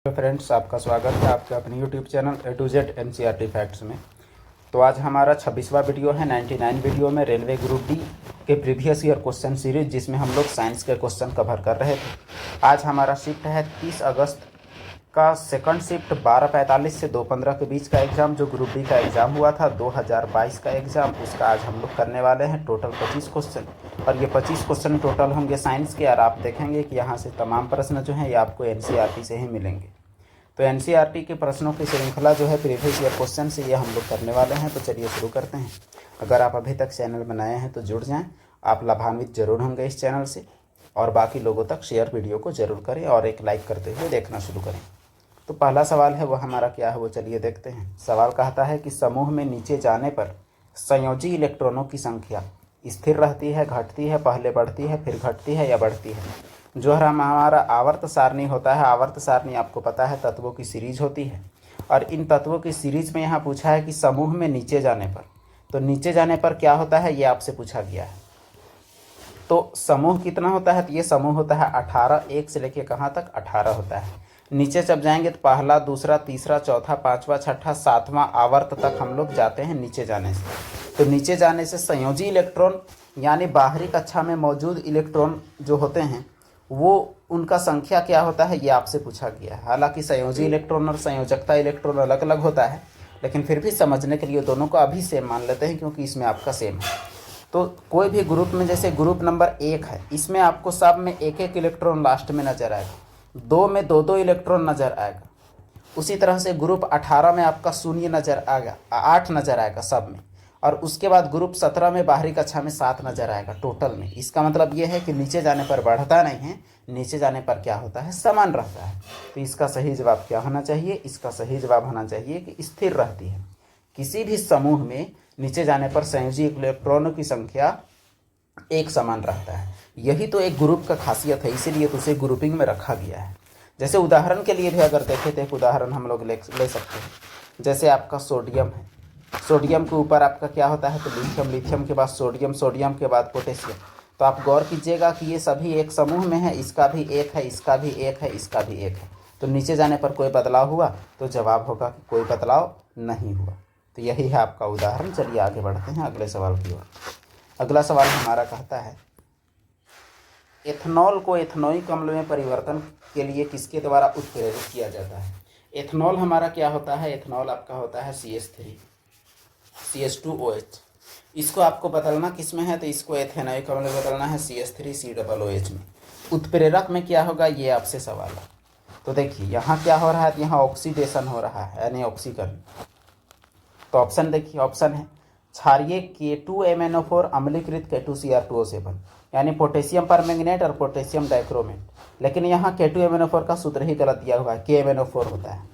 Hello friends, आपका स्वागत है आपके अपने YouTube channel A to Z NCERT facts में। तो आज हमारा 26वां वीडियो है 99 वीडियो में रेलवे ग्रुप डी के प्रीवियस ईयर क्वेश्चन सीरीज, जिसमें हम लोग साइंस के क्वेश्चन कवर कर रहे थे। आज हमारा शिफ्ट है 30 अगस्त का सेकंड शिफ्ट 12:45 से 2:15 के बीच का एग्ज़ाम, जो ग्रुप डी का एग्ज़ाम हुआ था 2022 का एग्ज़ाम, उसका आज हम लोग करने वाले हैं। टोटल 25 क्वेश्चन, और ये 25 क्वेश्चन टोटल होंगे साइंस के। और आप देखेंगे कि यहाँ से तमाम प्रश्न जो हैं ये आपको एनसीईआरटी से ही मिलेंगे। तो एनसीईआरटी के प्रश्नों की श्रृंखला जो है प्रीवियस ईयर क्वेश्चन से ये हम लोग करने वाले हैं। तो चलिए शुरू करते हैं। अगर आप अभी तक चैनल बनाए हैं तो जुड़ जाएं, आप लाभान्वित जरूर होंगे इस चैनल से। और बाकी लोगों तक शेयर वीडियो को जरूर करें और एक लाइक करते हुए देखना शुरू करें। तो पहला सवाल है वो हमारा क्या है, वो चलिए देखते हैं। सवाल कहता है कि समूह में नीचे जाने पर संयोजी इलेक्ट्रॉनों की संख्या स्थिर रहती है, घटती है, पहले बढ़ती है, फिर घटती है या बढ़ती है। जो हमारा आवर्त सारणी होता है, आवर्त सारणी आपको पता है तत्वों की सीरीज होती है। और इन तत्वों की सीरीज में यहाँ पूछा है कि समूह में नीचे जाने पर, तो नीचे जाने पर क्या होता है ये आपसे पूछा गया है। तो समूह कितना होता है, तो ये समूह होता है 18, 1 से लेके कहाँ तक 18 होता है। नीचे जब जाएंगे तो पहला, दूसरा, तीसरा, चौथा, पांचवा, छठा, सातवां आवर्त तक हम लोग जाते हैं नीचे जाने से। तो नीचे जाने से संयोजी इलेक्ट्रॉन यानी बाहरी कक्षा में मौजूद इलेक्ट्रॉन जो होते हैं वो उनका संख्या क्या होता है ये आपसे पूछा गया है। हालांकि संयोजी इलेक्ट्रॉन और संयोजकता इलेक्ट्रॉन अलग अलग होता है, लेकिन फिर भी समझने के लिए दोनों को अभी सेम मान लेते हैं, क्योंकि इसमें आपका सेम है। तो कोई भी ग्रुप में, जैसे ग्रुप नंबर 1 है, इसमें आपको सब में एक एक इलेक्ट्रॉन लास्ट में नजर आएगा, 2 में 2 इलेक्ट्रॉन नजर आएगा। उसी तरह से ग्रुप 18 में आपका 0 नजर आएगा, 8 नजर आएगा सब में। और उसके बाद ग्रुप 17 में बाहरी कक्षा में 7 नजर आएगा टोटल में। इसका मतलब ये है कि नीचे जाने पर बढ़ता नहीं है, नीचे जाने पर क्या होता है, समान रहता है। तो इसका सही जवाब क्या होना चाहिए, इसका सही जवाब होना चाहिए कि स्थिर रहती है। किसी भी समूह में नीचे जाने पर संयोजी इलेक्ट्रॉनों की संख्या एक समान रहता है। यही तो एक ग्रुप का खासियत है, इसीलिए तो उसे ग्रुपिंग में रखा गया है। जैसे उदाहरण के लिए भी अगर देखें तो एक उदाहरण हम लोग ले सकते हैं। जैसे आपका सोडियम है, सोडियम के ऊपर आपका क्या होता है, तो लिथियम, लिथियम के बाद सोडियम, सोडियम के बाद पोटेशियम। तो आप गौर कीजिएगा कि ये सभी एक समूह में है, इसका भी एक है, इसका भी एक है, इसका भी एक है। तो नीचे जाने पर कोई बदलाव हुआ, तो जवाब होगा कि कोई बदलाव नहीं हुआ। तो यही है आपका उदाहरण। चलिए आगे बढ़ते हैं अगले सवाल की ओर। अगला सवाल हमारा कहता है, एथनॉल को एथनोइक अम्ल में परिवर्तन के लिए किसके द्वारा उत्प्रेरित किया जाता है। एथनॉल हमारा क्या होता है, एथनॉल आपका होता है CH2OH। इसको आपको बदलना किस में है, तो इसको एथेनोइक अम्ल में बदलना है CH3COOH में। उत्प्रेरक में क्या होगा ये आपसे सवाल है। तो देखिए यहाँ क्या हो रहा है, यहाँ ऑक्सीडेशन हो रहा है यानी ऑक्सीकरण। तो ऑप्शन देखिए, ऑप्शन है क्षारीय K2MnO4 अम्लीकृत K2Cr2O7 यानी पोटेशियम परमैंगनेट और पोटेशियम डाइक्रोमेट। लेकिन यहाँ K2MnO4 का सूत्र ही गलत दिया हुआ है, KMnO4 होता है।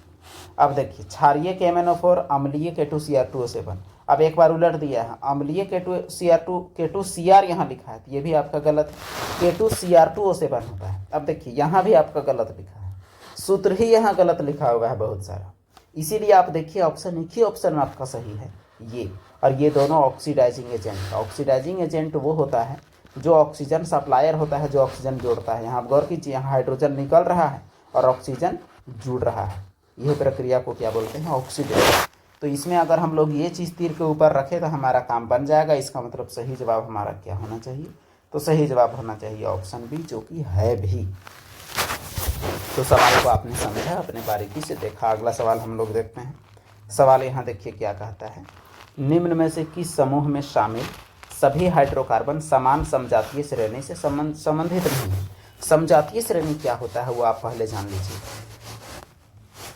अब देखिए क्षारीय KMnO4 अम्लीय K2Cr2O7। अब एक बार उलट दिया है, अम्लीय K2Cr यहाँ लिखा है, तो ये भी आपका गलत है, K2Cr2O7 होता है। अब देखिए यहाँ भी आपका गलत लिखा है, सूत्र ही यहाँ गलत लिखा हुआ है बहुत सारा। इसीलिए आप देखिए ऑप्शन एक ही ऑप्शन में आपका सही है ये। और ये दोनों ऑक्सीडाइजिंग एजेंट। ऑक्सीडाइजिंग एजेंट वो होता है जो ऑक्सीजन सप्लायर होता है, जो ऑक्सीजन जोड़ता है। यहाँ आप गौर कीजिए, यहाँ हाइड्रोजन निकल रहा है और ऑक्सीजन जुड़ रहा है। यह प्रक्रिया को क्या बोलते हैं, ऑक्सीडेशन। तो इसमें अगर हम लोग ये चीज़ तीर के ऊपर रखें तो हमारा काम बन जाएगा। इसका मतलब सही जवाब हमारा क्या होना चाहिए, तो सही जवाब होना चाहिए ऑप्शन बी, जो कि है भी। तो सवाल को आपने समझा, अपने बारीकी से देखा। अगला सवाल हम लोग देखते हैं। सवाल यहाँ देखिए क्या कहता है, निम्न में से किस समूह में शामिल सभी हाइड्रोकार्बन समान समजातीय श्रेणी से संबंधित नहीं है। समजातीय श्रेणी क्या होता है वो आप पहले जान लीजिए।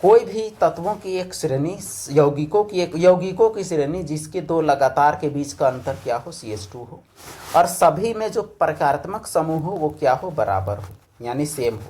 कोई भी तत्वों की एक श्रेणी, यौगिकों की श्रेणी जिसके 2 लगातार के बीच का अंतर क्या हो, CH2 हो। और सभी में जो प्रकारात्मक समूह हो वो क्या हो, बराबर हो यानी सेम हो।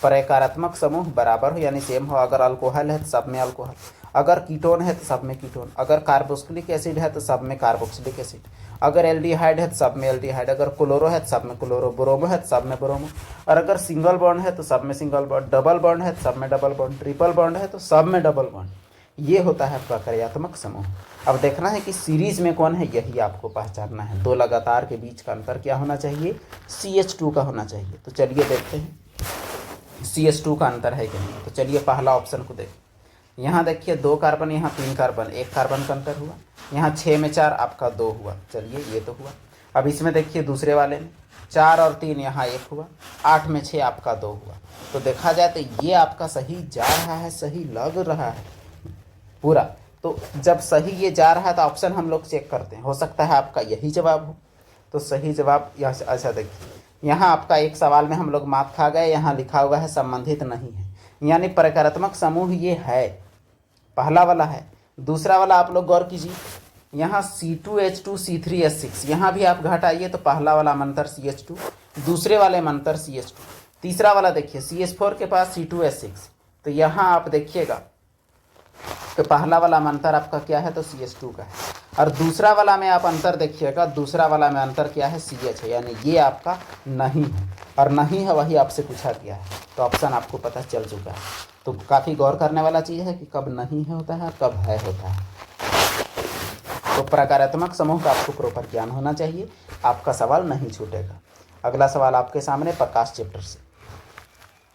प्रकारात्मक समूह बराबर हो यानी सेम हो। अगर अल्कोहल है तो सब में अल्कोहल, अगर कीटोन है तो सब में कीटोन, अगर कार्बोक्सिलिक एसिड है तो सब में कार्बोक्सिलिक एसिड, अगर एल्डिहाइड है तो सब में एल्डिहाइड, अगर क्लोरो है तो सब में क्लोरो, ब्रोमो है तो सब में ब्रोमो, और अगर सिंगल बॉन्ड है तो सब में सिंगल बॉन्ड, डबल बॉन्ड है तो सब में डबल बॉन्ड, ट्रिपल बॉन्ड है तो सब में डबल बॉन्ड। ये होता है प्रक्रियात्मक समूह। अब देखना है कि सीरीज में कौन है, यही आपको पहचानना है। 2 लगातार के बीच का अंतर क्या होना चाहिए, CH2 का होना चाहिए। तो चलिए देखते हैं। CH2 का अंतर है कि नहीं। तो चलिए पहला ऑप्शन को देखें। यहाँ देखिए 2 कार्बन, यहाँ 3 कार्बन, 1 कार्बन का अंतर हुआ। यहाँ 6 में 4 आपका 2 हुआ। चलिए ये तो हुआ। अब इसमें देखिए दूसरे वाले में 4 और 3 यहाँ 1 हुआ, 8 में 6 आपका 2 हुआ। तो देखा जाए तो ये आपका सही जा रहा है, सही लग रहा है पूरा। तो जब सही ये जा रहा है तो ऑप्शन हम लोग चेक करते हैं, हो सकता है आपका यही जवाब हो। तो सही जवाब यहाँ से, अच्छा देखिए यहाँ आपका एक सवाल में हम लोग मात खा गए, यहाँ लिखा हुआ है संबंधित नहीं है, यानी प्रकारात्मक समूह ये है, पहला वाला है। दूसरा वाला आप लोग गौर कीजिए, यहाँ C2H2 C3H6, यहाँ भी आप घटाइए तो पहला वाला मंतर CH2, दूसरे वाले मंतर CH2। तीसरा वाला देखिए CH4 के पास C2H6, तो यहाँ आप देखिएगा तो पहला वाला में अंतर आपका क्या है, तो CH2 का है। और दूसरा वाला में आप अंतर देखिएगा, दूसरा वाला में अंतर क्या है, CH है, यानी ये आपका नहीं है, और नहीं है वही आपसे पूछा गया है। तो ऑप्शन आपको पता चल चुका है। तो काफ़ी गौर करने वाला चीज़ है कि कब नहीं है होता है, कब है होता है। तो प्रकारात्मक समूह का आपको प्रॉपर ज्ञान होना चाहिए, आपका सवाल नहीं छूटेगा। अगला सवाल आपके सामने प्रकाश चैप्टर से।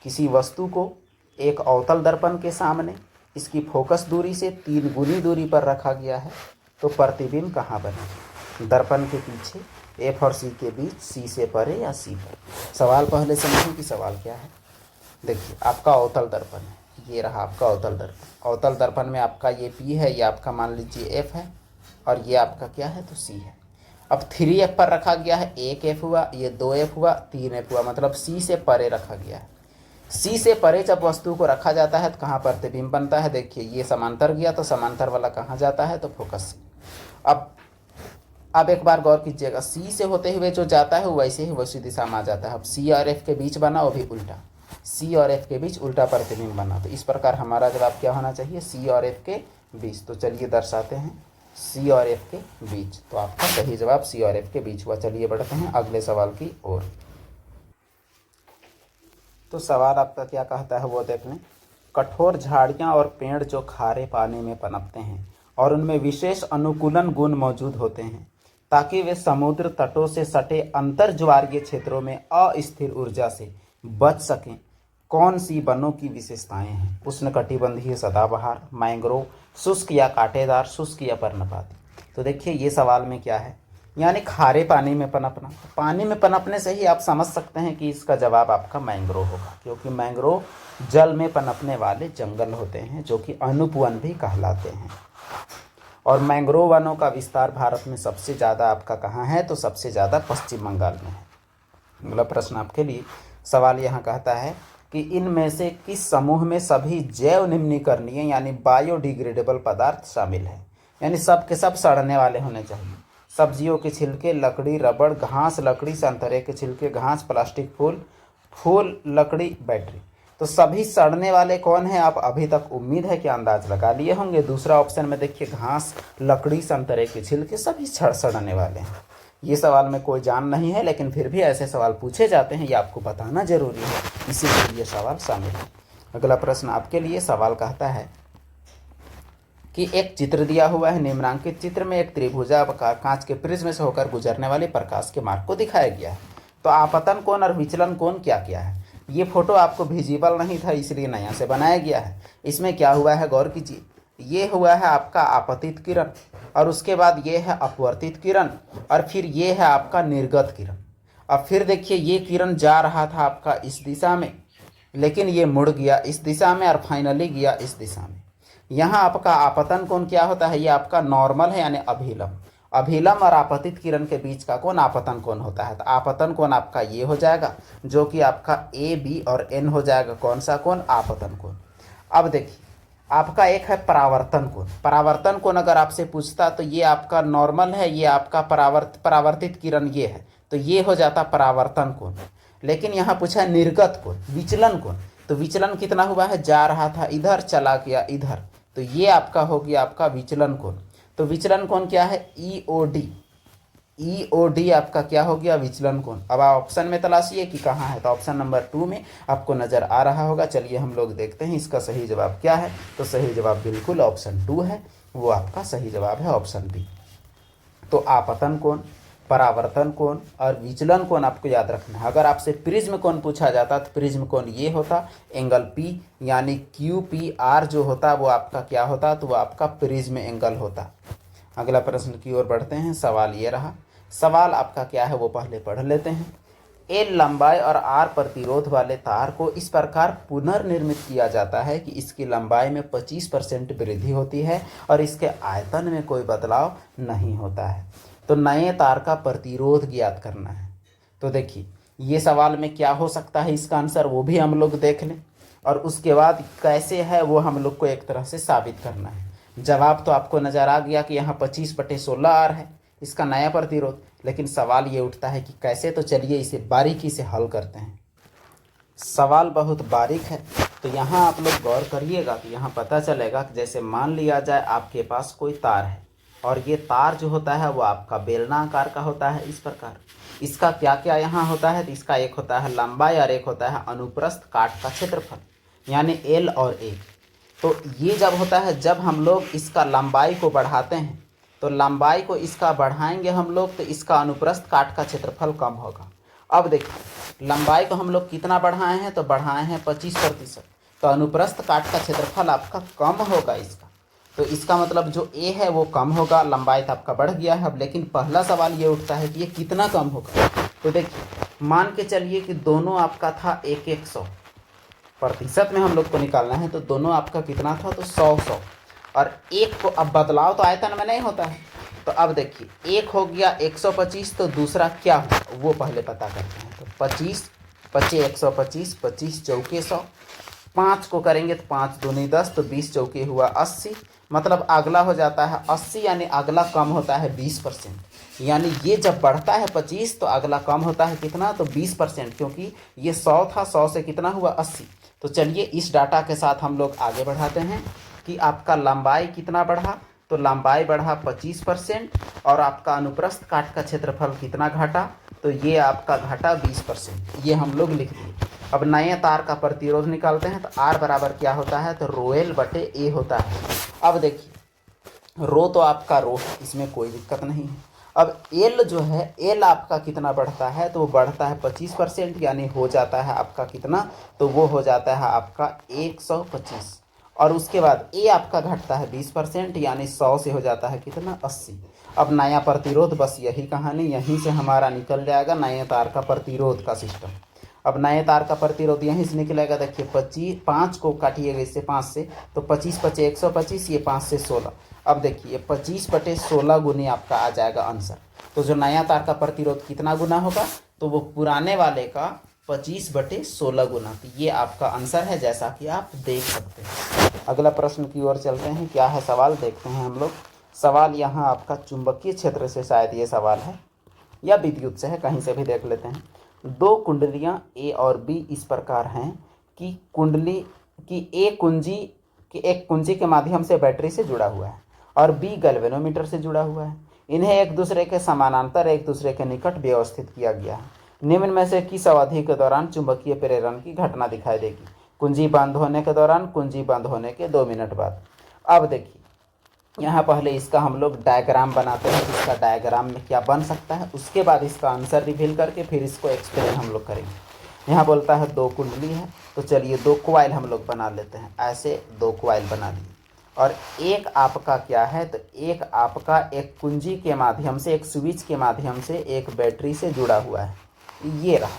किसी वस्तु को एक अवतल दर्पण के सामने इसकी फोकस दूरी से 3 गुनी दूरी पर रखा गया है, तो प्रतिबिंब कहाँ बने? दर्पण के पीछे, F और C के बीच, C से परे या C पर। सवाल पहले समझें कि सवाल क्या है। देखिए आपका अवतल दर्पण है, ये रहा आपका अवतल दर्पण। अवतल दर्पण में आपका ये P है, ये आपका मान लीजिए F है, और ये आपका क्या है, तो C है। अब 3F पर रखा गया है, 1F हुआ, ये 2F हुआ, 3F हुआ, मतलब C से परे रखा गया है। C से परे जब वस्तु को रखा जाता है तो कहाँ प्रतिबिंब बनता है? देखिए ये समांतर गया, तो समांतर वाला कहाँ जाता है, तो फोकस से। अब एक बार गौर कीजिएगा, C से होते हुए जो जाता है वो वैसे ही वैसी दिशा में आ जाता है। अब C और F के बीच बना, वो भी उल्टा, C और F के बीच उल्टा प्रतिबिंब बना। तो इस प्रकार हमारा जवाब क्या होना चाहिए, C और F के बीच। तो चलिए दर्शाते हैं C और F के बीच, तो आपका सही जवाब C और F के बीच हुआ। चलिए बढ़ते हैं अगले सवाल की ओर। तो सवाल आपका क्या कहता है वो देख लें। कठोर झाड़ियाँ और पेड़ जो खारे पानी में पनपते हैं और उनमें विशेष अनुकूलन गुण मौजूद होते हैं ताकि वे समुद्र तटों से सटे अंतर ज्वारीय क्षेत्रों में अस्थिर ऊर्जा से बच सकें, कौन सी वनों की विशेषताएं हैं? उष्णकटिबंधीय सदाबहार, मैंग्रोव, शुष्क या कांटेदार, शुष्क या पर्णपाती। तो देखिए ये सवाल में क्या है, यानी खारे पानी में पनपना। पानी में पनपने से ही आप समझ सकते हैं कि इसका जवाब आपका मैंग्रोव होगा, क्योंकि मैंग्रोव जल में पनपने वाले जंगल होते हैं जो कि अनुपवन भी कहलाते हैं। और मैंग्रोव वनों का विस्तार भारत में सबसे ज़्यादा आपका कहाँ है, तो सबसे ज़्यादा पश्चिम बंगाल में है। अगला प्रश्न आपके लिए, सवाल यहाँ कहता है कि इनमें से किस समूह में सभी जैव निम्नीकरणीय यानी बायोडिग्रेडेबल पदार्थ शामिल है? यानी सब के सब सड़ने वाले होने चाहिए। सब्जियों के छिलके, लकड़ी, रबड़, घास, लकड़ी, संतरे के छिलके, घास, प्लास्टिक, फूल, लकड़ी, बैटरी। तो सभी सड़ने वाले कौन है? आप अभी तक उम्मीद है कि अंदाज लगा लिए होंगे। दूसरा ऑप्शन में देखिए घास, लकड़ी, संतरे के छिलके, सभी सड़ने वाले हैं। ये सवाल में कोई जान नहीं है, लेकिन फिर भी ऐसे सवाल पूछे जाते हैं, ये आपको बताना जरूरी है, इसीलिए ये सवाल शामिल है। अगला प्रश्न आपके लिए, सवाल कहता है कि एक चित्र दिया हुआ है, निम्नांकित चित्र में एक त्रिभुजाकार कांच के प्रिज्म से होकर गुजरने वाले प्रकाश के मार्ग को दिखाया गया है। तो आपतन कोण और विचलन कोण क्या क्या है? ये फोटो आपको विजिबल नहीं था, इसलिए नया से बनाया गया है। इसमें क्या हुआ है, गौर कीजिए। ये हुआ है आपका आपतित किरण, और उसके बाद ये है अपवर्तित किरण, और फिर ये है आपका निर्गत किरण। अब फिर देखिए ये किरण जा रहा था आपका इस दिशा में, लेकिन ये मुड़ गया इस दिशा में, और फाइनली गया इस दिशा में। यहाँ आपका आपतन कोण क्या होता है, ये आपका नॉर्मल है यानी अभिलंब। अभिलंब और आपतित किरण के बीच का कोण आपतन कोण होता है। तो आपतन कोण आपका ये हो जाएगा, जो कि आपका ए, बी और एन हो जाएगा। कौन सा कोण? आपतन कोण। अब देखिए आपका एक है परावर्तन कोण। परावर्तन कोण अगर आपसे पूछता तो ये आपका नॉर्मल है, ये आपका परावर्तित किरण ये है, तो ये हो जाता परावर्तन कोण। लेकिन यहाँ पूछा है निर्गत कोण, विचलन कोण। तो विचलन कितना हुआ है, जा रहा था इधर, चला गया इधर, तो ये आपका हो गया आपका विचलन कोण। तो विचलन कोण क्या है, ईओडी। ईओडी आपका क्या हो गया, विचलन कोण। अब आप ऑप्शन में तलाशिए कि कहाँ है, तो ऑप्शन नंबर 2 में आपको नजर आ रहा होगा। चलिए हम लोग देखते हैं इसका सही जवाब क्या है। तो सही जवाब बिल्कुल ऑप्शन 2 है, वो आपका सही जवाब है, ऑप्शन बी। तो आपतन कोण, परावर्तन कोण और विचलन कोण आपको याद रखना है। अगर आपसे प्रिज्म कोण पूछा जाता तो प्रिज्म कोण ये होता एंगल पी, यानी क्यू पी आर जो होता वो आपका क्या होता, तो वो आपका प्रिज्म एंगल होता। अगला प्रश्न की ओर बढ़ते हैं। सवाल ये रहा, सवाल आपका क्या है वो पहले पढ़ लेते हैं। एल लंबाई और आर प्रतिरोध वाले तार को इस प्रकार पुनर्निर्मित किया जाता है कि इसकी लंबाई में 25% वृद्धि होती है और इसके आयतन में कोई बदलाव नहीं होता है। तो नए तार का प्रतिरोध ज्ञात करना है। तो देखिए ये सवाल में क्या हो सकता है इसका आंसर वो भी हम लोग देख लें, और उसके बाद कैसे है वो हम लोग को एक तरह से साबित करना है। जवाब तो आपको नज़र आ गया कि यहाँ 25/16 आर है इसका नया प्रतिरोध, लेकिन सवाल ये उठता है कि कैसे। तो चलिए इसे बारीकी से हल करते हैं। सवाल बहुत बारीक है, तो यहाँ आप लोग गौर करिएगा कि यहाँ पता चलेगा कि जैसे मान लिया जाए आपके पास कोई तार है और ये तार जो होता है वो आपका बेलना आकार का होता है इस प्रकार। इसका क्या क्या यहाँ होता है, तो इसका एक होता है लंबाई और एक होता है अनुप्रस्थ काट का क्षेत्रफल, यानी एल और ए। तो ये जब होता है, जब हम लोग इसका लंबाई को बढ़ाते हैं, तो लंबाई को इसका बढ़ाएंगे हम लोग तो इसका अनुप्रस्थ काट का क्षेत्रफल कम होगा। अब देखिए लंबाई को हम लोग कितना बढ़ाए हैं, तो बढ़ाए हैं 25%, तो अनुप्रस्थ काट का क्षेत्रफल आपका कम होगा इसका। तो इसका मतलब जो ए है वो कम होगा, लंबाई तो आपका बढ़ गया है। अब लेकिन पहला सवाल ये उठता है कि ये कितना कम होगा। तो देखिए मान के चलिए कि दोनों आपका था 100 प्रतिशत में हम लोग को निकालना है, तो दोनों आपका कितना था, तो 100 और एक को अब बदलाव तो आयतन में नहीं होता है। तो अब देखिए एक हो गया 125, तो दूसरा क्या हुआ वो पहले पता करते हैं। तो 25 पचे 125, 25 चौके 100, 5 को करेंगे तो 5 दूनी 10, तो 20 चौके हुआ 80, मतलब अगला हो जाता है 80, यानी अगला कम होता है 20%। यानी ये जब बढ़ता है 25 तो अगला कम होता है कितना, तो 20%, क्योंकि ये 100 था, 100 से कितना हुआ 80। तो चलिए इस डाटा के साथ हम लोग आगे बढ़ाते हैं कि आपका लंबाई कितना बढ़ा, तो लंबाई बढ़ा 25% और आपका अनुप्रस्थ काट का क्षेत्रफल कितना घटा, तो ये आपका घटा 20%। ये हम लोग लिख दिए। अब नए तार का प्रतिरोध निकालते हैं, तो आर बराबर क्या होता है, तो रो एल बटे ए होता है। अब देखिए रो तो आपका रो है, इसमें कोई दिक्कत नहीं है। अब एल जो है, एल आपका कितना बढ़ता है, तो वो बढ़ता है 25%, यानी हो जाता है आपका कितना, तो वो हो जाता है आपका 125। और उसके बाद ए आपका घटता है 20%, यानी 100 से हो जाता है कितना, 80। अब नया प्रतिरोध, बस यही कहानी, यहीं से हमारा निकल जाएगा नए तार का प्रतिरोध का सिस्टम। अब नए तार का प्रतिरोध यहीं से निकलेगा। देखिए 5 को काटिएगा इससे 5 से, तो 25 पचे 125, ये 5 से 16। अब देखिए 25/16 गुनी आपका आ जाएगा आंसर। तो जो नया तार का प्रतिरोध कितना गुना होगा, तो वो पुराने वाले का 25/16 गुना। तो ये आपका आंसर है, जैसा कि आप देख सकते हैं। अगला प्रश्न की ओर चलते हैं। क्या है सवाल, देखते हैं हम लोग। सवाल यहाँ आपका चुंबकीय क्षेत्र से शायद ये सवाल है, या विद्युत से है, कहीं से भी देख लेते हैं। दो कुंडलियाँ ए और बी इस प्रकार हैं कि कुंडली की एक कुंजी के माध्यम से बैटरी से जुड़ा हुआ है और बी गैल्वेनोमीटर से जुड़ा हुआ है। इन्हें एक दूसरे के समानांतर एक दूसरे के निकट व्यवस्थित किया गया है। निम्न में से किस अवधि के दौरान चुंबकीय प्रेरण की घटना दिखाई देगी? कुंजी बंद होने के दौरान, कुंजी बंद होने के 2 मिनट बाद। अब देखिए यहाँ पहले इसका हम लोग डायग्राम बनाते हैं, इसका डायग्राम में क्या बन सकता है, उसके बाद इसका आंसर रिवील करके फिर इसको एक्सप्लेन हम लोग करेंगे। यहाँ बोलता है 2 कुंडली है, तो चलिए 2 कॉइल हम लोग बना लेते हैं। ऐसे 2 कॉइल बना लिए और एक आपका क्या है, तो एक आपका एक कुंजी के माध्यम से, एक स्विच के माध्यम से एक बैटरी से जुड़ा हुआ है। ये रहा,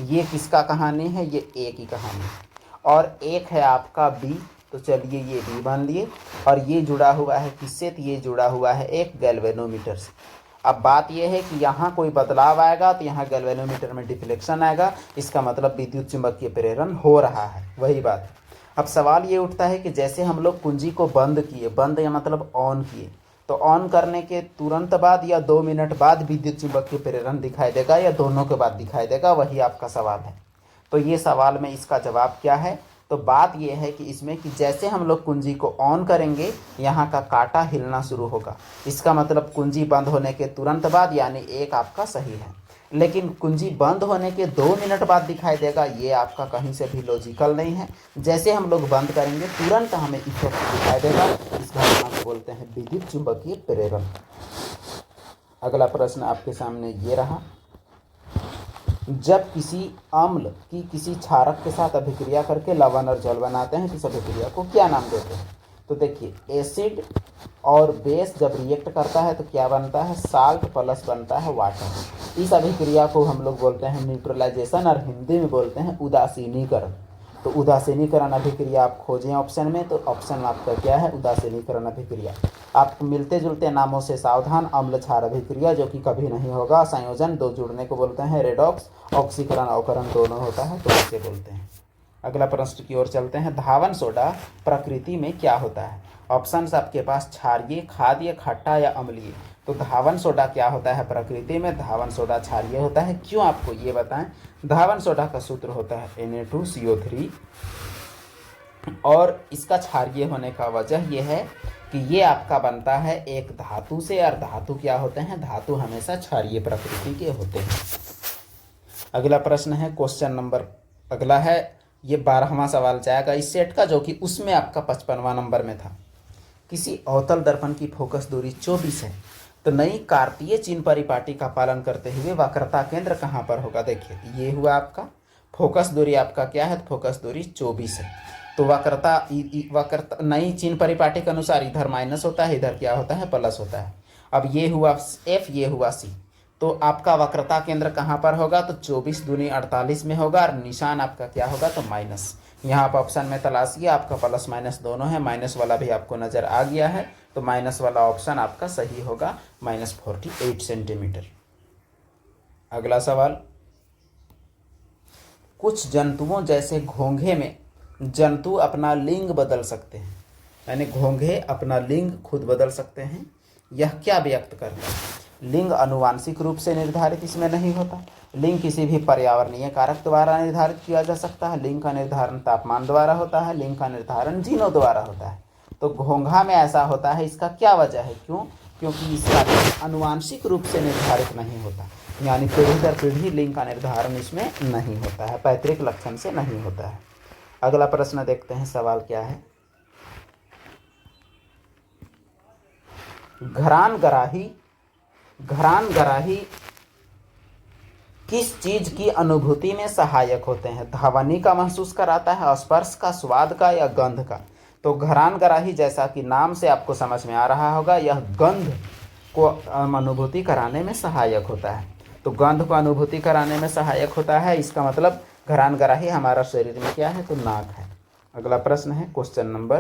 ये किसका कहानी है, ये ए की कहानी है। और एक है आपका बी, तो चलिए ये बी मान लिए। और ये जुड़ा हुआ है किससे, तो ये जुड़ा हुआ है एक गैल्वेनोमीटर से। अब बात ये है कि यहाँ कोई बदलाव आएगा तो यहाँ गैल्वेनोमीटर में डिफ्लेक्शन आएगा, इसका मतलब विद्युत चुंबकीय प्रेरण हो रहा है, वही बात है। अब सवाल ये उठता है कि जैसे हम लोग कुंजी को बंद किए, बंद या मतलब ऑन किए, तो ऑन करने के तुरंत बाद या 2 मिनट बाद विद्युत चुंबकीय प्रेरण दिखाई देगा या दोनों के बाद दिखाई देगा, वही आपका सवाल है। तो ये सवाल में इसका जवाब क्या है, तो बात यह है कि इसमें कि जैसे हम लोग कुंजी को ऑन करेंगे यहाँ का कांटा हिलना शुरू होगा, इसका मतलब कुंजी बंद होने के तुरंत बाद, यानी एक आपका सही है। लेकिन कुंजी बंद होने के 2 मिनट बाद दिखाई देगा, ये आपका कहीं से भी लॉजिकल नहीं है। जैसे हम लोग बंद करेंगे तुरंत हमें इफेक्ट दिखाई देगा, इस घटना को बोलते हैं विद्युत चुंबकीय प्रेरण। अगला प्रश्न आपके सामने ये रहा, जब किसी अम्ल की किसी क्षारक के साथ अभिक्रिया करके लवण और जल बनाते हैं तो इस अभिक्रिया को क्या नाम देते हैं? तो देखिए, एसिड और बेस जब रिएक्ट करता है तो क्या बनता है? साल्ट प्लस बनता है वाटर। इस अभिक्रिया को हम लोग बोलते हैं न्यूट्रलाइजेशन और हिंदी में बोलते हैं उदासीनीकरण। तो उदासीनीकरण अभिक्रिया आप खोजें ऑप्शन में, तो ऑप्शन में आपका क्या है? उदासीनीकरण अभिक्रिया। आप मिलते जुलते नामों से सावधान, अम्ल क्षार अभिक्रिया जो कि कभी नहीं होगा। संयोजन दो जुड़ने को बोलते हैं रेडॉक्स। ऑक्सीकरण अवकरण दोनों होता है तो इसे बोलते हैं। अगला प्रश्न की ओर चलते हैं, धावन सोडा प्रकृति में क्या होता है? ऑप्शंस आपके पास क्षारीय, खाद्य, खट्टा या अम्लीय। तो धावन सोडा क्या होता है प्रकृति में? धावन सोडा क्षारीय होता है। क्यों, आपको ये बताएं। धावन सोडा का सूत्र होता है Na2CO3 और इसका क्षारीय होने का वजह यह है कि ये आपका बनता है एक धातु से, और धातु क्या होते हैं? धातु हमेशा क्षारीय प्रकृति के होते हैं। अगला प्रश्न है क्वेश्चन नंबर, अगला है ये 12वां सवाल जाएगा इस सेट का, जो कि उसमें आपका 55वां नंबर में था। किसी अवतल दर्पण की फोकस दूरी 24 है तो नई कार्तीय चिन्ह परिपाटी का पालन करते हुए वक्रता केंद्र कहाँ पर होगा? देखिए, ये हुआ आपका फोकस दूरी, आपका क्या है? फोकस दूरी 24 है। तो वक्रता नई चिन्ह परिपाटी के अनुसार इधर माइनस होता है, इधर क्या होता है? प्लस होता है। अब ये हुआ F, ये हुआ C। तो आपका वक्रता केंद्र कहाँ पर होगा? तो 24 दूनी 48 में होगा, और निशान आपका क्या होगा? तो माइनस। यहाँ आप ऑप्शन में तलाशिए, आपका प्लस माइनस दोनों है, माइनस वाला भी आपको नजर आ गया है, तो माइनस वाला ऑप्शन आपका सही होगा, -48 सेंटीमीटर। अगला सवाल, कुछ जंतुओं जैसे घोंघे में जंतु अपना लिंग बदल सकते हैं, यानी घोंघे अपना लिंग खुद बदल सकते हैं। यह क्या व्यक्त करता है? लिंग आनुवांशिक रूप से निर्धारित इसमें नहीं होता। लिंग किसी भी पर्यावरणीय कारक द्वारा निर्धारित किया जा सकता है। लिंग का निर्धारण तापमान द्वारा होता है। लिंग का निर्धारण जीनों द्वारा होता है। तो घोंघा में ऐसा होता है, इसका क्या वजह है? क्यों? क्योंकि इसका आनुवांशिक रूप से निर्धारित नहीं होता, यानी पीढ़ी दर पीढ़ी लिंग का निर्धारण इसमें नहीं होता है, पैतृक लक्षण से नहीं होता है। अगला प्रश्न देखते हैं, सवाल क्या है। घरान गराही किस चीज की अनुभूति में सहायक होते हैं? ध्वनि का महसूस कराता है, स्पर्श का, स्वाद का या गंध का? तो घरान गराही, जैसा कि नाम से आपको समझ में आ रहा होगा, यह गंध को अनुभूति कराने में सहायक होता है। तो गंध को अनुभूति कराने में सहायक होता है, इसका मतलब घरान गराही हमारा शरीर में क्या है? तो नाक है। अगला प्रश्न है क्वेश्चन नंबर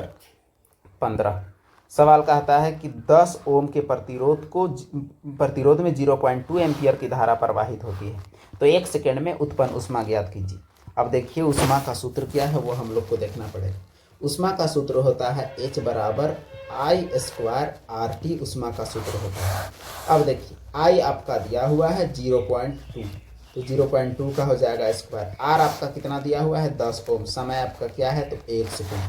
15। सवाल कहता है कि 10 ओम के प्रतिरोध में 0.2 एम्पियर की धारा प्रवाहित होती है, तो 1 सेकेंड में उत्पन्न ऊष्मा ज्ञात कीजिए। अब देखिए, ऊष्मा का सूत्र क्या है वो हम लोग को देखना पड़ेगा। ऊष्मा का सूत्र होता है H बराबर I² RT, ऊष्मा का सूत्र होता है। अब देखिए, I आपका दिया हुआ है 0.2, तो 0.2 का हो जाएगा स्क्वायर। R आपका कितना दिया हुआ है? 10 ओम। समय आपका क्या है? तो 1 सेकेंड।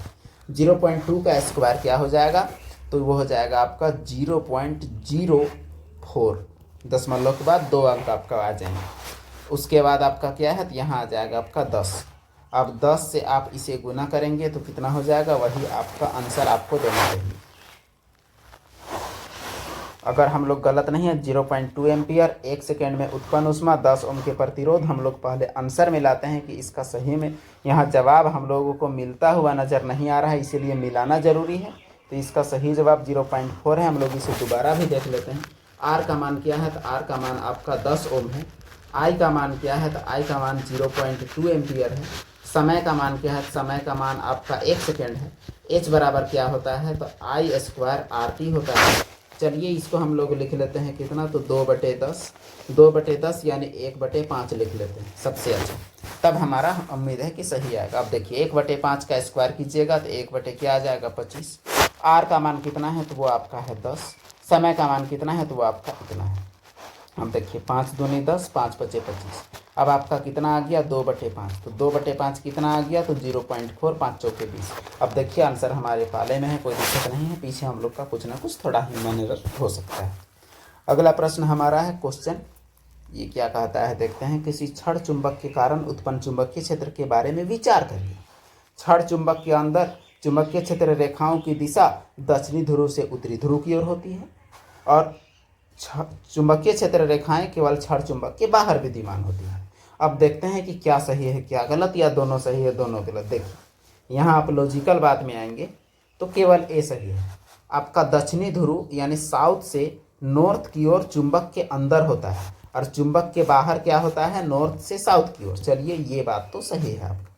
0.2 का स्क्वायर क्या हो जाएगा? तो वो हो जाएगा आपका 0.04, दशमलव के बाद 2 अंक आपका आ जाएंगे। उसके बाद आपका क्या है? तो यहाँ आ जाएगा आपका 10। अब 10 से आप इसे गुना करेंगे तो कितना हो जाएगा? वही आपका आंसर आपको देना चाहिए। अगर हम लोग गलत नहीं है, 0.2 एम्पियर 1 सेकेंड में उत्पन्न ऊष्मा, 10 ओम के प्रतिरोध, हम लोग पहले आंसर मिलाते हैं कि इसका सही में यहाँ जवाब हम लोगों को मिलता हुआ नज़र नहीं आ रहा है, इसीलिए मिलाना ज़रूरी है। तो इसका सही जवाब 0.4 है। हम लोग इसे दोबारा भी देख लेते हैं। R का मान क्या है? तो R का मान आपका 10 ओम है। I का मान क्या है? तो I का मान 0.2 एम्पियर है। समय का मान क्या है? समय का मान आपका 1 सेकेंड है। H बराबर क्या होता है? तो I² RT होता है। चलिए इसको हम लोग लिख लेते हैं कितना? तो 2/10, 2/10 यानी 1/5 लिख लेते हैं, सबसे अच्छा। तब हमारा उम्मीद है कि सही आएगा। अब देखिए, 1/5 का स्क्वायर कीजिएगा तो 1 क्या आ जाएगा? 25। R का मान कितना है? तो वो आपका है 10। समय का मान कितना है? तो वो आपका इतना है। अब देखिए, 5 दूनी 10, 5 × 5 = 25। अब आपका कितना आ गया? 2/5। तो 2/5 कितना आ गया? तो 0.4, 5 × 4 = 20। अब देखिए, आंसर हमारे पाले में है, कोई दिक्कत नहीं है। पीछे हम लोग का कुछ ना कुछ थोड़ा ही मन हो सकता है। अगला प्रश्न हमारा है क्वेश्चन, ये क्या कहता है देखते हैं। किसी क्षण चुंबक के कारण उत्पन्न चुंबकीय क्षेत्र के बारे में विचार करिए। क्षण चुंबक के अंदर चुंबकीय क्षेत्र रेखाओं की दिशा दक्षिणी ध्रुव से उत्तरी ध्रुव की ओर होती है, और चुंबकीय क्षेत्र रेखाएं केवल क्षण चुंबक के बाहर विद्यमान होती हैं। अब देखते हैं कि क्या सही है क्या गलत, या दोनों सही है दोनों गलत। देखिए यहाँ आप लॉजिकल बात में आएंगे तो केवल ए सही है। आपका दक्षिणी ध्रुव यानी साउथ से नॉर्थ की ओर चुंबक के अंदर होता है और चुंबक के बाहर क्या होता है, नॉर्थ से साउथ की ओर। चलिए ये बात तो सही है आपका।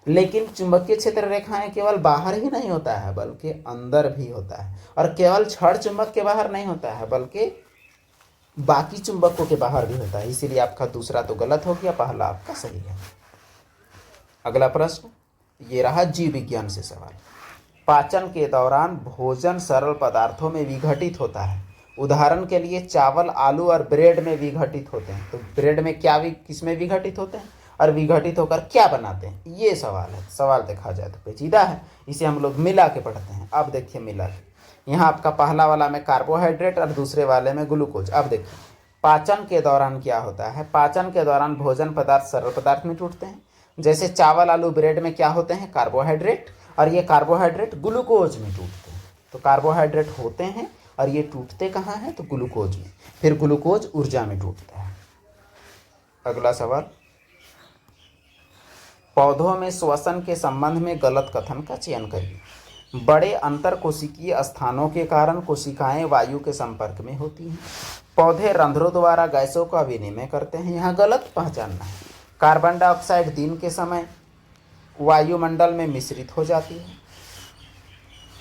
लेकिन चुंबकीय क्षेत्र रेखाएं केवल बाहर ही नहीं होता है बल्कि अंदर भी होता है, और केवल क्षण चुंबक के बाहर नहीं होता है बल्कि बाकी चुंबकों के बाहर भी होता है। इसीलिए आपका दूसरा तो गलत हो गया, पहला आपका सही है। अगला प्रश्न ये रहा जीव विज्ञान से सवाल। पाचन के दौरान भोजन सरल पदार्थों में विघटित होता है। उदाहरण के लिए चावल, आलू और ब्रेड में विघटित होते हैं। तो ब्रेड में क्या किस में विघटित होते हैं और विघटित होकर क्या बनाते हैं, ये सवाल है। सवाल देखा जाए तो पेचीदा है, इसे हम लोग मिला के पढ़ते हैं। अब देखिए मिला के, यहाँ आपका पहला वाला में कार्बोहाइड्रेट और दूसरे वाले में ग्लूकोज। अब देखिए पाचन के दौरान क्या होता है, पाचन के दौरान भोजन पदार्थ सरल पदार्थ में टूटते हैं। जैसे चावल, आलू, ब्रेड में क्या होते हैं, कार्बोहाइड्रेट, और ये कार्बोहाइड्रेट ग्लूकोज में टूटते हैं। तो कार्बोहाइड्रेट होते हैं और ये टूटते कहाँ हैं, तो ग्लूकोज में। फिर ग्लूकोज ऊर्जा में टूटता है। अगला सवाल, पौधों में श्वसन के संबंध में गलत कथन का चयन करिए। बड़े अंतर कोशिकीय स्थानों के कारण कोशिकाएं वायु के संपर्क में होती हैं। पौधे रंध्रों द्वारा गैसों का विनिमय करते हैं, यहाँ गलत पहचानना है। कार्बन डाइऑक्साइड दिन के समय वायुमंडल में मिश्रित हो जाती है।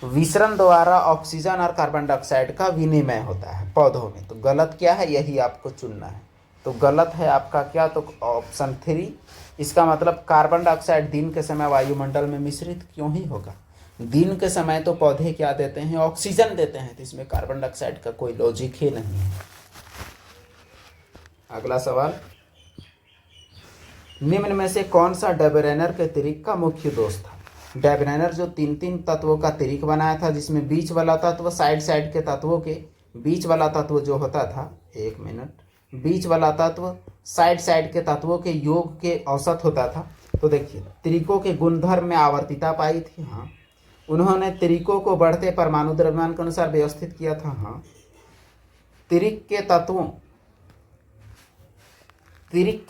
विसरण द्वारा ऑक्सीजन और कार्बन डाइऑक्साइड का विनिमय होता है पौधों में। तो गलत क्या है, यही आपको चुनना है। तो गलत है आपका क्या, तो ऑप्शन 3। इसका मतलब कार्बन डाइऑक्साइड दिन के समय वायुमंडल में मिश्रित क्यों ही होगा। दिन के समय तो पौधे क्या देते हैं, ऑक्सीजन देते हैं, तो इसमें कार्बन डाइऑक्साइड का कोई लॉजिक ही नहीं है। अगला सवाल, निम्न में से कौन सा डेब्रेनर के त्रिक का मुख्य दोष था। डेब्रेनर जो 3 तत्वों का त्रिक बनाया था, जिसमें बीच वाला तत्व साइड के तत्वों के बीच वाला तत्व जो होता था, एक मिनट, बीच वाला तत्व साइड के तत्वों के योग के औसत होता था। तो देखिए त्रिकों के गुणधर्म में आवर्तिता पाई थी, हाँ। उन्होंने त्रिकों को बढ़ते परमाणु द्रव्यमान के अनुसार व्यवस्थित किया था, हाँ। त्रिक के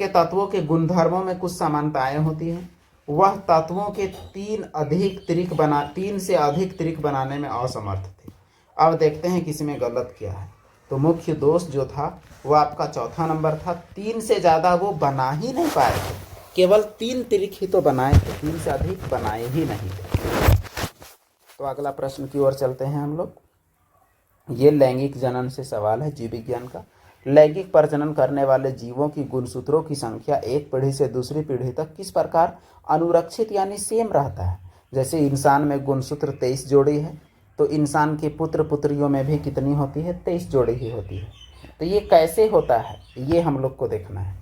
तत्वों के गुणधर्मों में कुछ समानताएं होती हैं। वह तत्वों के 3 से अधिक त्रिक बनाने में असमर्थ थे। अब देखते हैं किसी गलत क्या है। तो मुख्य दोष जो था वो आपका चौथा नंबर था। 3 से ज़्यादा वो बना ही नहीं पाए थे, केवल 3 त्रिक ही तो बनाए थे, 3 से अधिक बनाए ही नहीं थे। तो अगला प्रश्न की ओर चलते हैं हम लोग। ये लैंगिक जनन से सवाल है, जीव विज्ञान का। लैंगिक प्रजनन करने वाले जीवों की गुणसूत्रों की संख्या एक पीढ़ी से दूसरी पीढ़ी तक किस प्रकार अनुरक्षित यानी सेम रहता है। जैसे इंसान में गुणसूत्र 23 जोड़ी है, तो इंसान के पुत्र पुत्रियों में भी कितनी होती है, 23 जोड़ी ही होती है। तो ये कैसे होता है, ये हम लोग को देखना है।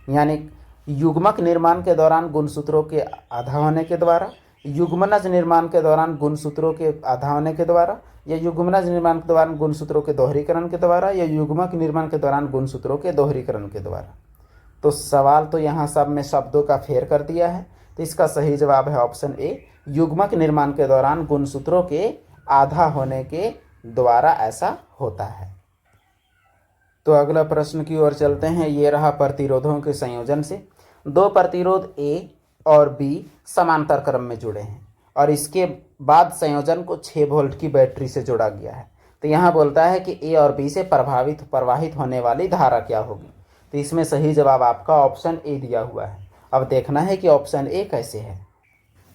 यानी युग्मक निर्माण के दौरान गुणसूत्रों के आधा होने के द्वारा, युग्मनज निर्माण के दौरान गुणसूत्रों के आधा होने के द्वारा, या युग्मनज निर्माण के दौरान गुणसूत्रों के दोहरीकरण के द्वारा, या युग्मक निर्माण के दौरान गुणसूत्रों के दोहरीकरण के द्वारा। तो सवाल तो यहाँ सब में शब्दों का फेर कर दिया है। तो इसका सही जवाब है ऑप्शन ए, युग्मक निर्माण के दौरान गुणसूत्रों के आधा होने के द्वारा ऐसा होता है। तो अगला प्रश्न की ओर चलते हैं। ये रहा प्रतिरोधों के संयोजन से। 2 प्रतिरोध ए और बी समांतर क्रम में जुड़े हैं और इसके बाद संयोजन को 6 वोल्ट की बैटरी से जोड़ा गया है। तो यहाँ बोलता है कि ए और बी से प्रवाहित होने वाली धारा क्या होगी। तो इसमें सही जवाब आपका ऑप्शन ए दिया हुआ है। अब देखना है कि ऑप्शन ए कैसे है।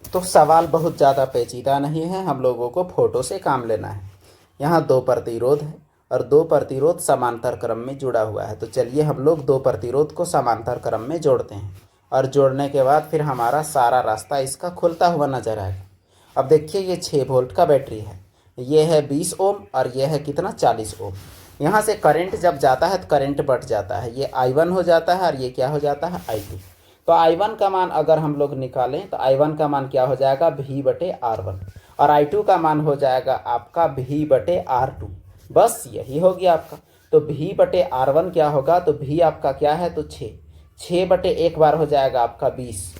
तो सवाल बहुत ज़्यादा पेचीदा नहीं है, हम लोगों को फोटो से काम लेना है। यहाँ 2 प्रतिरोध है और 2 प्रतिरोध समांतर क्रम में जुड़ा हुआ है। तो चलिए हम लोग 2 प्रतिरोध को समांतर क्रम में जोड़ते हैं और जोड़ने के बाद फिर हमारा सारा रास्ता इसका खुलता हुआ नजर आएगा। अब देखिए ये 6 वोल्ट का बैटरी है, ये है 20 ओम और ये है कितना, 40 ओम। यहाँ से करंट जब जाता है तो करंट बढ़ जाता है, ये I1 हो जाता है और ये क्या हो जाता है, I2। तो I1 का मान अगर हम लोग निकालें तो I1 का मान क्या हो जाएगा, V/R1, और I2 का मान हो जाएगा आपका V/R2। बस यही हो गया आपका। तो V/R1 क्या होगा, तो V आपका क्या है, तो 6/1 बार हो जाएगा आपका 20,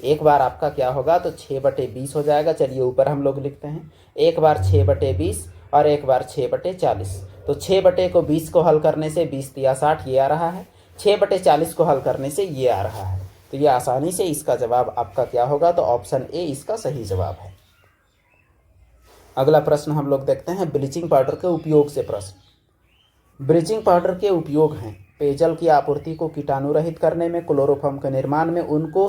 एक बार आपका क्या होगा, तो 6/20 हो जाएगा। चलिए ऊपर हम लोग लिखते हैं, 1 बार 6/20 और एक बार 6/40। तो 6 को 20 को हल करने से 20 तिया 60 ये आ रहा है, 6/40 को हल करने से ये आ रहा है। तो ये आसानी से इसका जवाब आपका क्या होगा, तो ऑप्शन ए इसका सही जवाब है। अगला प्रश्न हम लोग देखते हैं ब्लीचिंग पाउडर के उपयोग से प्रश्न। ब्लीचिंग पाउडर के उपयोग हैं पेयजल की आपूर्ति को कीटाणु रहित करने में, क्लोरोफॉर्म के निर्माण में, उनको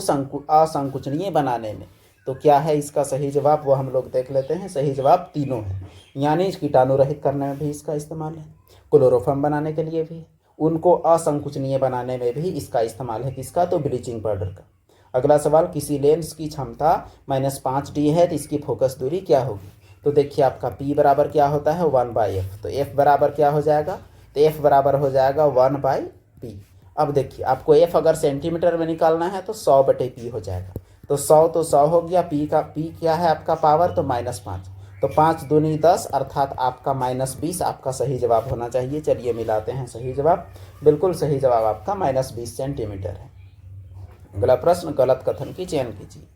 असंकुचनीय बनाने में। तो क्या है इसका सही जवाब, वो हम लोग देख लेते हैं। सही जवाब तीनों है, यानी कीटाणु रहित करने में भी इसका इस्तेमाल है, क्लोरोफॉर्म बनाने के लिए भी, उनको असंकुचनीय बनाने में भी इसका इस्तेमाल है। किसका, तो ब्लीचिंग पाउडर का। अगला सवाल, किसी लेंस की क्षमता -5D है तो इसकी फोकस दूरी क्या होगी। तो देखिए आपका P बराबर क्या होता है 1/f, तो F बराबर क्या हो जाएगा, तो F बराबर हो जाएगा 1/P। अब देखिए आपको F अगर सेंटीमीटर में निकालना है तो 100/P हो जाएगा। तो 100 तो 100 हो गया, P क्या है आपका पावर, तो -5, तो 5 दूनी 10 अर्थात आपका -20 आपका सही जवाब होना चाहिए। चलिए मिलाते हैं सही जवाब। बिल्कुल सही जवाब आपका -20 सेंटीमीटर है। अगला प्रश्न, गलत कथन की चयन कीजिए।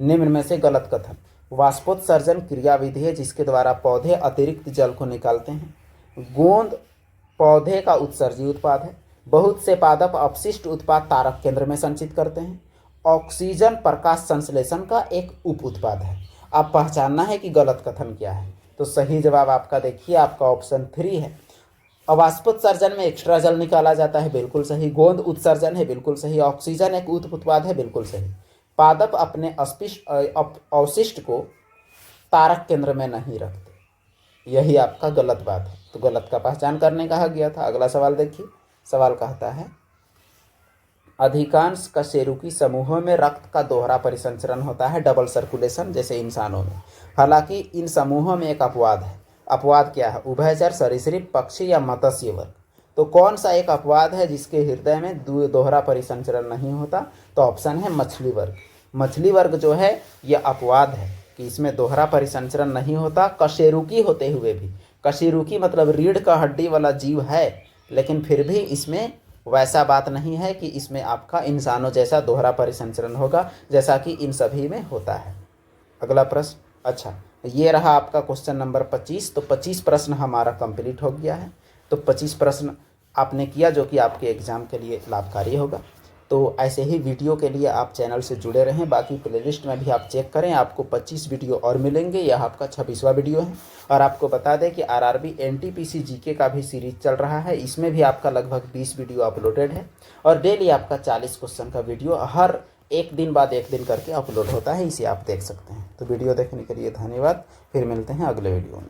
निम्न में से गलत कथन, वाष्पोत्सर्जन क्रियाविधि है जिसके द्वारा पौधे अतिरिक्त जल को निकालते हैं। गोंद पौधे का उत्सर्जी उत्पाद है। बहुत से पादप अपशिष्ट उत्पाद तारक केंद्र में संचित करते हैं। ऑक्सीजन प्रकाश संश्लेषण का एक उप उत्पाद है। आप पहचानना है कि गलत कथन क्या है। तो सही जवाब आपका देखिए आपका ऑप्शन 3 है। अवाष्पोत्सर्जन में एक्स्ट्रा जल निकाला जाता है, बिल्कुल सही। गोंद उत्सर्जन है, बिल्कुल सही। ऑक्सीजन एक उप उत्पाद है, बिल्कुल सही। पादप अपने अवशिष्ट को तारक केंद्र में नहीं रखते, यही आपका गलत बात है। तो गलत का पहचान करने कहा गया था। अगला सवाल देखिए, सवाल कहता है अधिकांश कशेरुकी समूहों में रक्त का दोहरा परिसंचरण होता है, डबल सर्कुलेशन, जैसे इंसानों में। हालांकि इन समूहों में एक अपवाद है। अपवाद क्या है, उभयचर, सरीसृप, पक्षी या मत्स्य वर्ग। तो कौन सा एक अपवाद है जिसके हृदय में दोहरा परिसंचरण नहीं होता, तो ऑप्शन है मछली वर्ग। मछली वर्ग जो है यह अपवाद है कि इसमें दोहरा परिसंचरण नहीं होता, कशेरुकी होते हुए भी। कशेरुकी मतलब रीढ़ का हड्डी वाला जीव है, लेकिन फिर भी इसमें वैसा बात नहीं है कि इसमें आपका इंसानों जैसा दोहरा परिसंचरण होगा, जैसा कि इन सभी में होता है। अगला प्रश्न, अच्छा ये रहा आपका क्वेश्चन नंबर 25। तो 25 प्रश्न हमारा कंप्लीट हो गया है। तो 25 प्रश्न आपने किया जो कि आपके एग्ज़ाम के लिए लाभकारी होगा। तो ऐसे ही वीडियो के लिए आप चैनल से जुड़े रहें। बाकी प्लेलिस्ट में भी आप चेक करें, आपको 25 वीडियो और मिलेंगे। यह आपका 26वां वीडियो है। और आपको बता दें कि आरआरबी एनटीपीसी जीके का भी सीरीज चल रहा है, इसमें भी आपका लगभग 20 वीडियो अपलोडेड है। और डेली आपका 40 क्वेश्चन का वीडियो हर एक दिन बाद एक दिन करके अपलोड होता है, इसे आप देख सकते हैं। तो वीडियो देखने के लिए धन्यवाद। फिर मिलते हैं अगले वीडियो में।